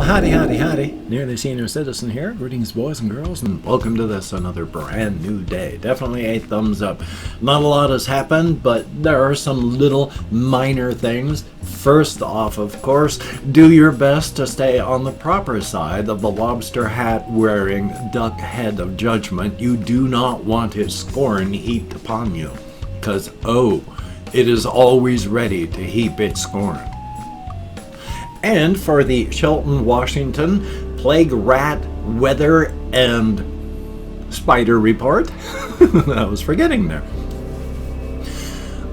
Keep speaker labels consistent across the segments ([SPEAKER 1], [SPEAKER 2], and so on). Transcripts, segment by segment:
[SPEAKER 1] Well, howdy, howdy, howdy. Nearly Senior Citizen here. Greetings, boys and girls, and welcome to this another brand new day. Definitely a thumbs up. Not a lot has happened, but there are some little minor things. First off, of course, do your best to stay on the proper side of the lobster hat wearing duck head of judgment. You do not want his scorn heaped upon you, because, it is always ready to heap its scorn. And for the Shelton, Washington plague rat weather and spider report, I was forgetting there.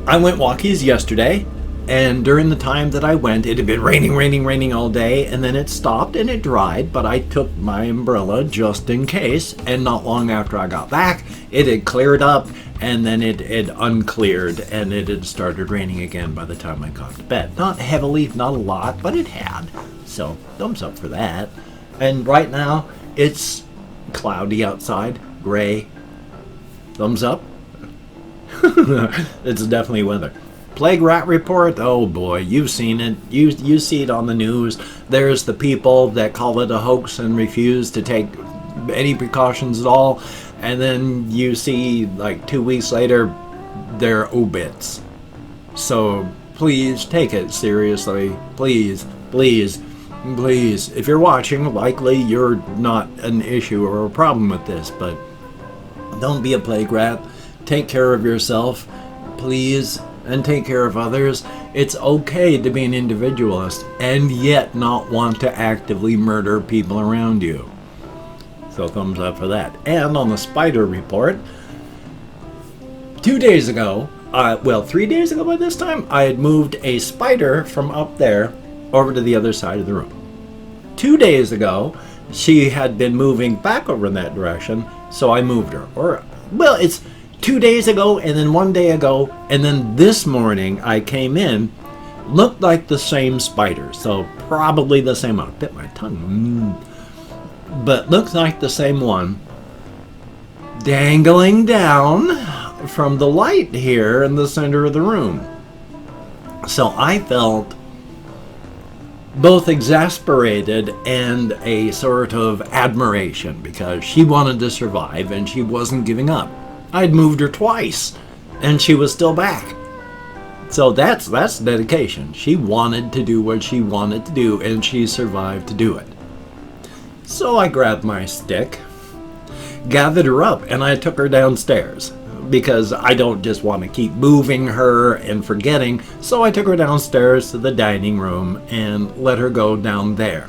[SPEAKER 1] I went walkies yesterday, and during the time that I went, it had been raining all day, and then it stopped and it dried, but I took my umbrella just in case, and not long after I got back, it had cleared up, and then it had uncleared, and it had started raining again by the time I got to bed. Not heavily, not a lot, but it had. So, thumbs up for that. And right now, it's cloudy outside, gray. Thumbs up. It's definitely weather. Plague rat report, oh boy, you've seen it. You see it on the news. There's the people that call it a hoax and refuse to take any precautions at all. And then you see, like 2 weeks later, they're obits. So please take it seriously. Please, please, please. If you're watching, likely you're not an issue or a problem with this, but don't be a plague rat. Take care of yourself, please, and take care of others. It's okay to be an individualist and yet not want to actively murder people around you. So thumbs up for that. And on the spider report, 2 days ago, 3 days ago by this time, I had moved a spider from up there over to the other side of the room. 2 days ago, she had been moving back over in that direction, so I moved her. It's 2 days ago, and then 1 day ago, and then this morning I came in, looked like the same spider, so probably the same one. I bit my tongue. But looks like the same one, dangling down from the light here in the center of the room. So I felt both exasperated and a sort of admiration because she wanted to survive and she wasn't giving up. I'd moved her twice and she was still back. So that's dedication. She wanted to do what she wanted to do and she survived to do it. So I grabbed my stick, gathered her up, and I took her downstairs because I don't just want to keep moving her and forgetting. So I took her downstairs to the dining room and let her go down there.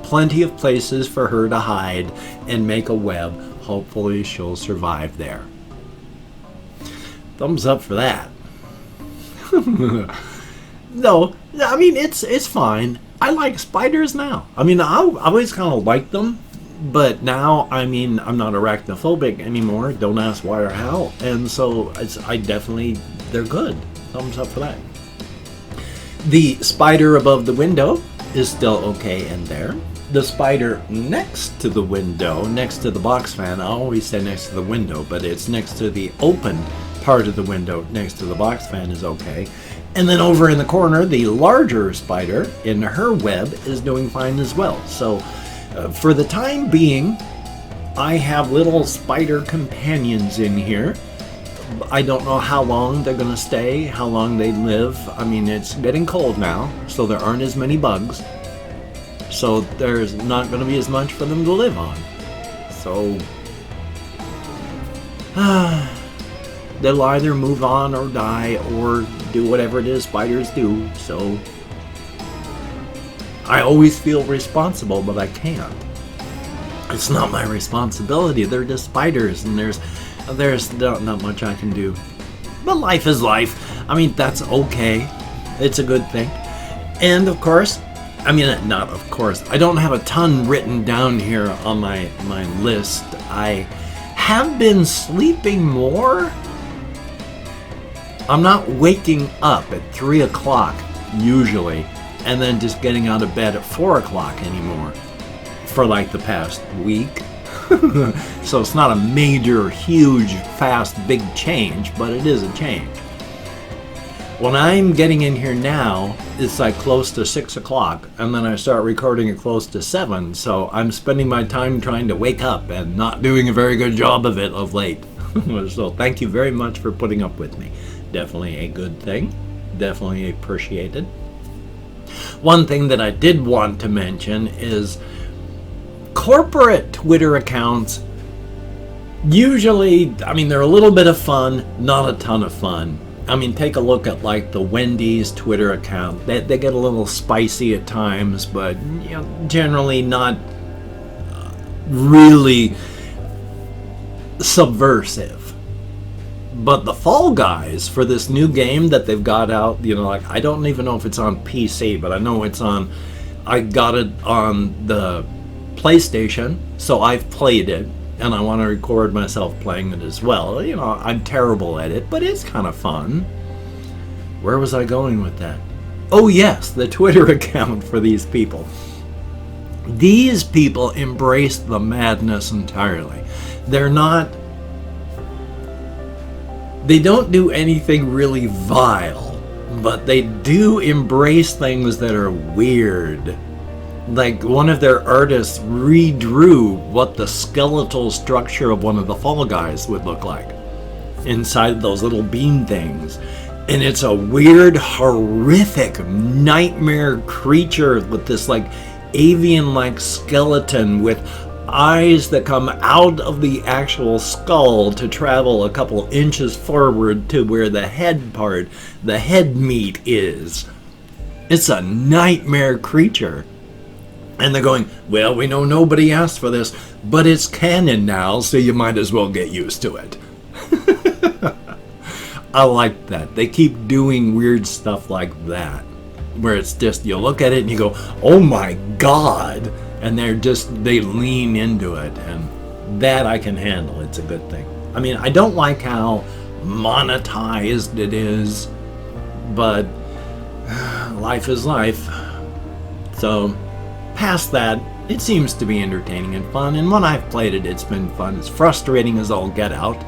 [SPEAKER 1] Plenty of places for her to hide and make a web. Hopefully she'll survive there. Thumbs up for that. No, I mean, it's fine. I like spiders now. I mean, I always kind of liked them, but now, I mean, I'm not arachnophobic anymore. Don't ask why or how. And so, they're good. Thumbs up for that. The spider above the window is still okay in there. The spider next to the window, next to the box fan, I always say next to the window, but it's next to the open part of the window next to the box fan is okay. And then over in the corner, the larger spider in her web is doing fine as well. So for the time being, I have little spider companions in here. I don't know how long they're going to stay, how long they live. I mean, it's getting cold now, so there aren't as many bugs. So there's not going to be as much for them to live on. So they'll either move on or die or do whatever it is spiders do. So I always feel responsible, but I can't. It's not my responsibility. They're just spiders, and there's not much I can do. But life is life. I mean, that's okay. It's a good thing. And of course, I mean, not of course, I don't have a ton written down here on my list. I have been sleeping more. I'm not waking up at 3 o'clock usually and then just getting out of bed at 4 o'clock anymore for like the past week. So it's not a major, huge, fast, big change, but it is a change. When I'm getting in here now, it's like close to 6 o'clock, and then I start recording at close to 7, so I'm spending my time trying to wake up and not doing a very good job of it of late. So thank you very much for putting up with me. Definitely a good thing. Definitely appreciated. One thing that I did want to mention is corporate Twitter accounts. Usually, I mean, they're a little bit of fun, not a ton of fun. I mean, take a look at like the Wendy's Twitter account. They get a little spicy at times, but you know, generally not really subversive. But the Fall Guys for this new game that they've got out, you know, like I don't even know if it's on PC, but I know it's on. I got it on the PlayStation, so I've played it. And I want to record myself playing it as well. You know, I'm terrible at it, but it's kind of fun. Where was I going with that? Oh yes, the Twitter account for these people. These people embrace the madness entirely. They don't do anything really vile, but they do embrace things that are weird. Like one of their artists redrew what the skeletal structure of one of the Fall Guys would look like inside those little bean things. And it's a weird, horrific nightmare creature with this like avian-like skeleton with eyes that come out of the actual skull to travel a couple inches forward to where the head part, the head meat is. It's a nightmare creature. And they're going, well, we know nobody asked for this, but it's canon now, so you might as well get used to it. I like that. They keep doing weird stuff like that, where it's just, you look at it and you go, oh my God, and they lean into it, and that I can handle. It's a good thing. I mean, I don't like how monetized it is, but life is life. So past that, it seems to be entertaining and fun, and when I've played it, it's been fun. It's frustrating as all get out,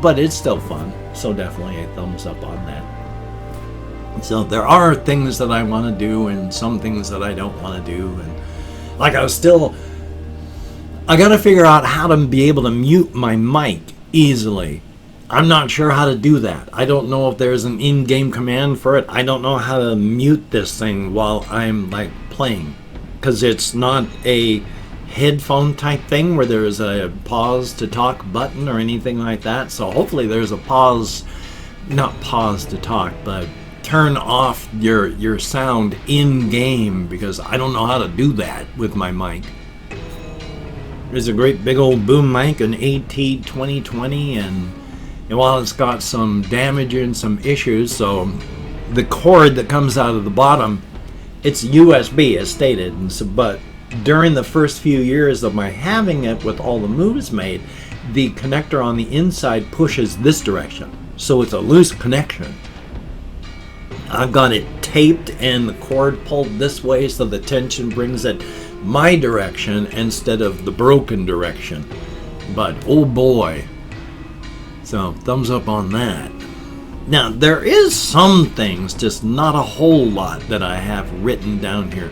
[SPEAKER 1] but it's still fun, so definitely a thumbs up on that. So there are things that I want to do and some things that I don't want to do, and like I gotta figure out how to be able to mute my mic easily. I'm not sure how to do that. I don't know if there's an in-game command for it. I don't know how to mute this thing while I'm like playing, because it's not a headphone type thing where there's a pause to talk button or anything like that. So hopefully there's a not pause to talk, but turn off your sound in game, because I don't know how to do that with my mic. There's a great big old boom mic, an AT2020, and while it's got some damage and some issues, so the cord that comes out of the bottom, it's USB as stated, and so, but during the first few years of my having it with all the moves made, the connector on the inside pushes this direction, so it's a loose connection. I've got it taped and the cord pulled this way so the tension brings it my direction instead of the broken direction. But oh boy. So thumbs up on that. Now there is some things, just not a whole lot, that I have written down here.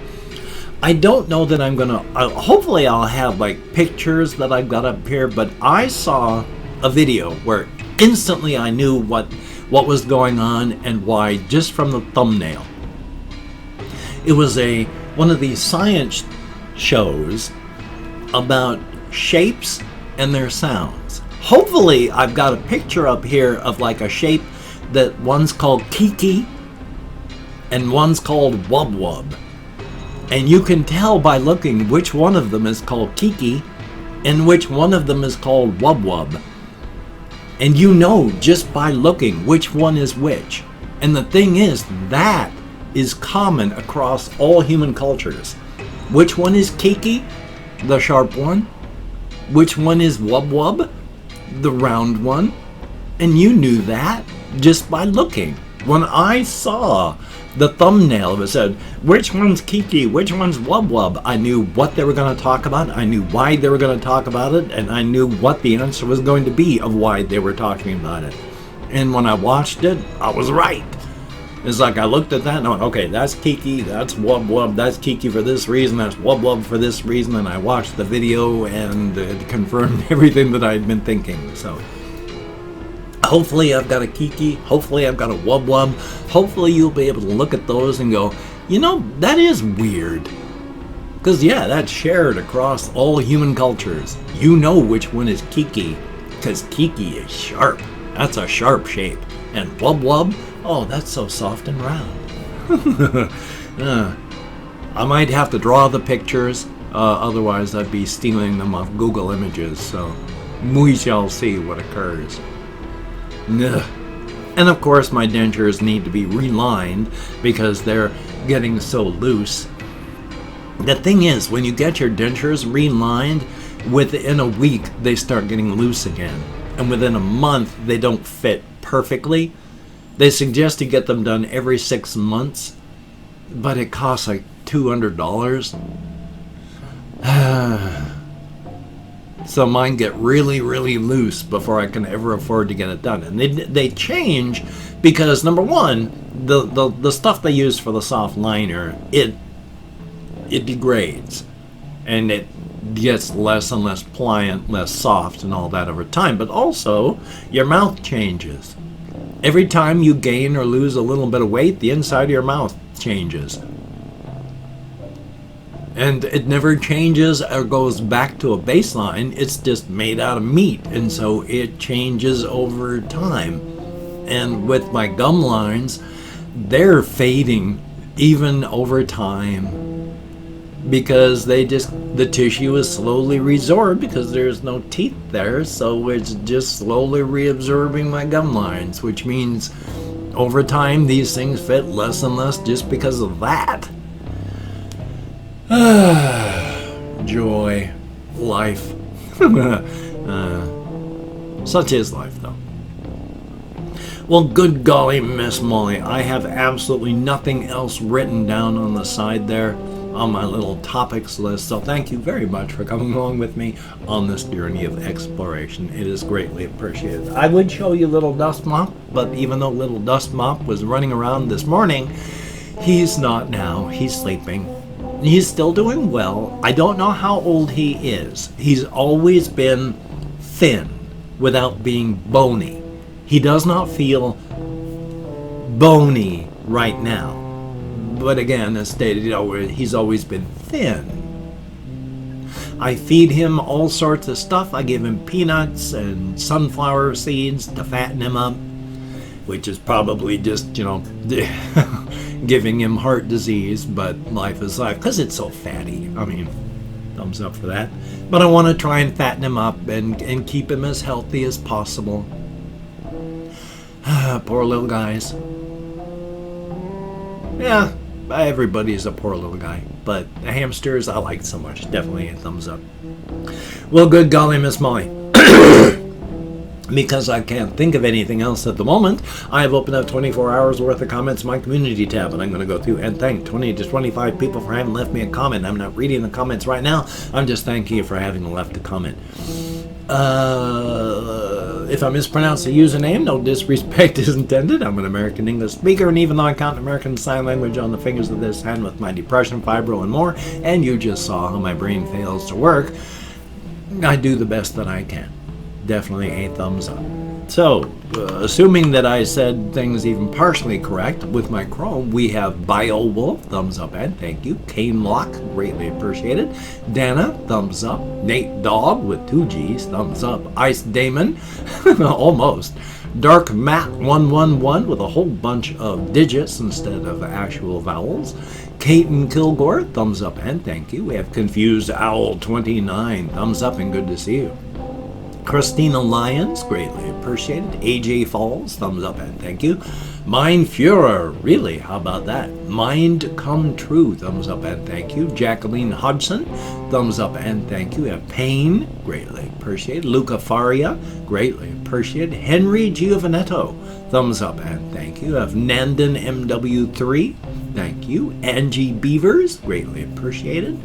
[SPEAKER 1] I don't know that I'm gonna, hopefully I'll have like pictures that I've got up here, but I saw a video where instantly I knew what was going on and why just from the thumbnail. It was one of these science shows about shapes and their sounds. Hopefully I've got a picture up here of like a shape that one's called Kiki and one's called Wubwub. And you can tell by looking which one of them is called Kiki and which one of them is called Wubwub. And you know just by looking which one is which. And the thing is, that is common across all human cultures. Which one is Kiki, the sharp one? Which one is Wubwub, the round one? And you knew that just by looking. When I saw the thumbnail, it said, which one's Kiki, which one's Wubwub, I knew what they were going to talk about, I knew why they were going to talk about it, and I knew what the answer was going to be of why they were talking about it. And when I watched it, I was right. It's like I looked at that and I went, okay, that's Kiki, that's Wubwub, that's Kiki for this reason, that's Wubwub for this reason, and I watched the video and it confirmed everything that I'd been thinking. So hopefully I've got a Kiki, hopefully I've got a Wubwub, hopefully you'll be able to look at those and go, you know, that is weird. Because yeah, that's shared across all human cultures. You know which one is Kiki, because Kiki is sharp. That's a sharp shape. And Wubwub, oh, that's so soft and round. I might have to draw the pictures, otherwise I'd be stealing them off Google Images, so we shall see what occurs. And of course my dentures need to be relined because they're getting so loose. The thing is, when you get your dentures relined, within a week they start getting loose again. And within a month they don't fit perfectly. They suggest you get them done every 6 months, but it costs like $200. So mine get really, really loose before I can ever afford to get it done. And they change because, number one, the stuff they use for the soft liner, it degrades. And it gets less and less pliant, less soft and all that over time. But also, your mouth changes. Every time you gain or lose a little bit of weight, the inside of your mouth changes. And it never changes or goes back to a baseline. It's just made out of meat. And so it changes over time. And with my gum lines, they're fading even over time. Because the tissue is slowly resorbed because there's no teeth there, so it's just slowly reabsorbing my gum lines, which means over time these things fit less and less just because of that. Joy, life. Such is life, though. Well, good golly, Miss Molly, I have absolutely nothing else written down on the side there on my little topics list, so thank you very much for coming along with me on this journey of exploration. It is greatly appreciated. I would show you Little Dust Mop, but even though Little Dust Mop was running around this morning, he's not now. He's sleeping. He's still doing well. I don't know how old he is. He's always been thin without being bony. He does not feel bony right now. But again, as stated, he's always been thin. I feed him all sorts of stuff. I give him peanuts and sunflower seeds to fatten him up, which is probably just, giving him heart disease, but life is life, because it's so fatty. I mean, thumbs up for that. But I want to try and fatten him up and keep him as healthy as possible. Poor little guys. Yeah. Everybody's a poor little guy, but the hamsters I like so much. Definitely a thumbs up. Well, good golly, Miss Molly. Because I can't think of anything else at the moment, I have opened up 24 hours worth of comments in my community tab, and I'm going to go through and thank 20 to 25 people for having left me a comment. I'm not reading the comments right now. I'm just thanking you for having left a comment. If I mispronounce the username, no disrespect is intended. I'm an American English speaker, and even though I count American Sign Language on the fingers of this hand with my depression, fibro, and more, and you just saw how my brain fails to work, I do the best that I can. Definitely a thumbs up. So, assuming that I said things even partially correct with my Chrome, we have BioWolf, thumbs up and thank you. Kane Lock, greatly appreciated. Dana, thumbs up. Nate Dog with 2 G's, thumbs up. Ice Damon, almost. Dark Matt 111 with a whole bunch of digits instead of actual vowels. Caton Kilgore, thumbs up and thank you. We have Confused Owl 29, thumbs up and good to see you. Christina Lyons, greatly appreciated. AJ Falls, thumbs up and thank you. Mind Fuhrer, really, how about that? Mind Come True, thumbs up and thank you. Jacqueline Hodgson, thumbs up and thank you. We have Payne, greatly appreciated. Luca Faria, greatly appreciated. Henry Giovanetto, thumbs up and thank you. We have Nandan MW3, thank you. Angie Beavers, greatly appreciated.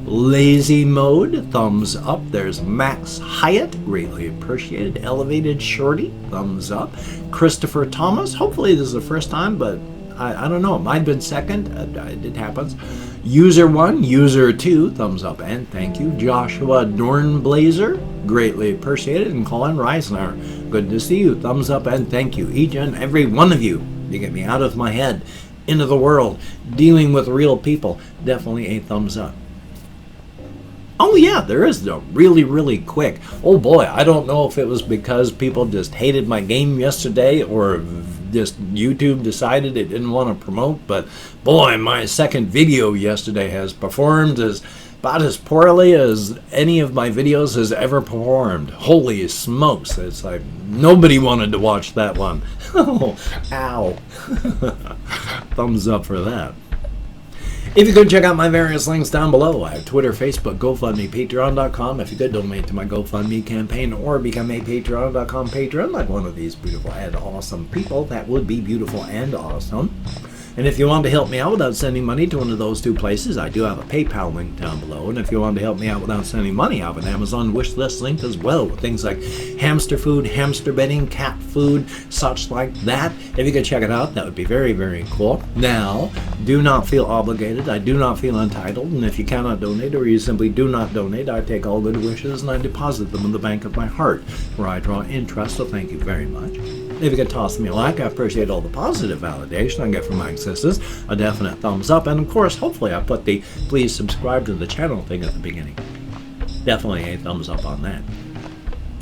[SPEAKER 1] Lazy Mode, thumbs up. There's Max Hyatt, greatly appreciated. Elevated Shorty, thumbs up. Christopher Thomas, hopefully this is the first time, but I don't know. It might have been second. It happens. User 1, User 2, thumbs up and thank you. Joshua Dornblazer, greatly appreciated. And Colin Reisner, good to see you. Thumbs up and thank you. Each and every one of you. You get me out of my head, into the world, dealing with real people. Definitely a thumbs up. Oh yeah, there is though. Really, really quick. Oh boy, I don't know if it was because people just hated my game yesterday or just YouTube decided it didn't want to promote, but boy, my second video yesterday has performed about as poorly as any of my videos has ever performed. Holy smokes, it's like nobody wanted to watch that one. Oh, ow. Thumbs up for that. If you could check out my various links down below, I have Twitter, Facebook, GoFundMe, Patreon.com. If you could donate to my GoFundMe campaign or become a Patreon.com patron like one of these beautiful and awesome people, that would be beautiful and awesome. And if you want to help me out without sending money to one of those two places, I do have a PayPal link down below. And if you want to help me out without sending money, I have an Amazon wishlist link as well with things like hamster food, hamster bedding, cat food, such like that. If you could check it out, that would be very, very cool. Now, do not feel obligated. I do not feel entitled. And if you cannot donate or you simply do not donate, I take all good wishes and I deposit them in the bank of my heart where I draw interest. So thank you very much. If you could toss me a like, I appreciate all the positive validation I get from my existence, a definite thumbs up, and of course, hopefully I put the please subscribe to the channel thing at the beginning. Definitely a thumbs up on that.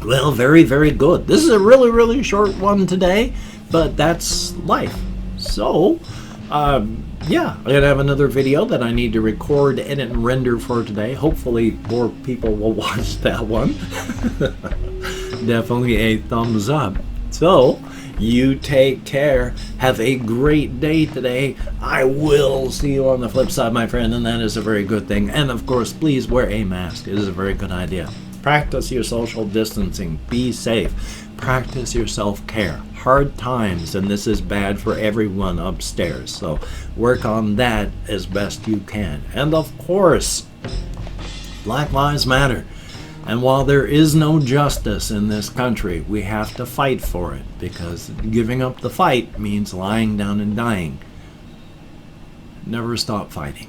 [SPEAKER 1] Well, very, very good. This is a really, really short one today, but that's life. So, yeah, I'm going to have another video that I need to record, edit, and render for today. Hopefully more people will watch that one. Definitely a thumbs up. So, you take care. Have a great day today. I will see you on the flip side, my friend, and that is a very good thing. And of course, please wear a mask. It is a very good idea. Practice your social distancing. Be safe. Practice your self-care. Hard times, and this is bad for everyone upstairs. So, work on that as best you can. And of course, Black Lives Matter. And while there is no justice in this country, we have to fight for it, because giving up the fight means lying down and dying. Never stop fighting.